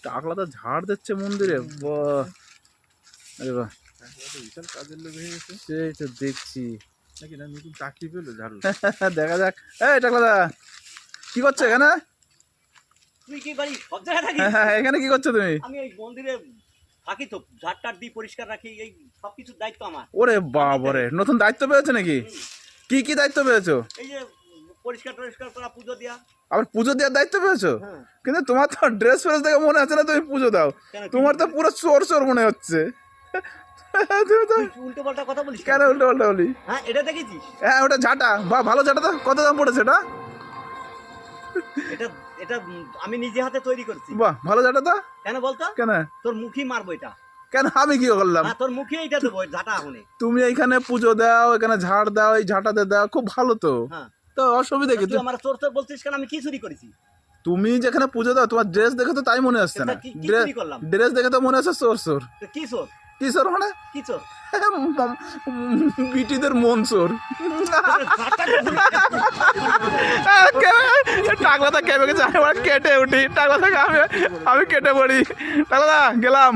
টাকলা তো ঝাড় দিচ্ছে মন্দিরে। বাহ, আরে বাহ, বিশাল কাজের লোক হয়ে গেছে সেই তো দেখছি। নাকি, না নতুন চাকরি পেলো ঝাড়ু? দেখা যাক। এই টাকলা দা, কি করছো এখানে? তুই কি বাড়ি সব জায়গায় থাকিস? এখানে কি করছো তুমি? আমি এই মন্দিরে থাকি তো, ঝাড় টাড় দিই, পরিষ্কার রাখি, এই সবকিছুর দায়িত্ব আমার। ওরে বাবারে, নতুন দায়িত্ব পেয়েছো নাকি? কি কি দায়িত্ব পেয়েছো? এই যে পরিষ্কার টরিষ্কার করা, পুজো দেওয়া। আবার পুজো দেওয়ার দায়িত্ব পেয়েছো? হ্যাঁ। কিন্তু তোমার তো ড্রেস ফ্রেস দেখে মনে হচ্ছে না তুমি পুজো দাও। কেন, কি তোমার তো পুরো চোর চোর মনে হচ্ছে। তুমি তো তুই উল্টো পাল্টা কথা বলিস কেন উল্টো পাল্টা বলি? হ্যাঁ, এটা দেখেছিস? হ্যাঁ, ওটা ঝাঁটা, বা ভালো ঝাঁটা। তো কত দাম পড়েছে এটা? এটা এটা আমি নিজে হাতে তৈরি করছি। বাহ, ভালো ঝাঁটা তো। কেন বলতো? কেন? তোর মুখই মারবো এটা। কেন, আমি কি করলাম? হ্যাঁ, তোর মুখে এটা দেবো, ঝাঁটা হনে। তুমি এইখানে পুজো দাও, এখানে ঝাড় দাও, এই ঝাঁটাতে দাও, খুব ভালো তো। হ্যাঁ, তো অসুবিধা কি? তুই আমার চোর চোর বলছিস কেন? আমি কি চুরি করেছি? তুমি যেখানে পুজো দাও, তোমার ড্রেস দেখে তো তাই মনে হচ্ছে না। তা কি চুরি করলাম? ড্রেস দেখে তো মনে হচ্ছে চোর চোর। তো কি চোর? কি চোর মানে? কি চোর? বিটিদের মন চোর। টাকলা কেঁপে গেছে, আমি কেটে উঠি। টাকলা থেকে আমি কেটে পড়ি। টাকলা গেলাম।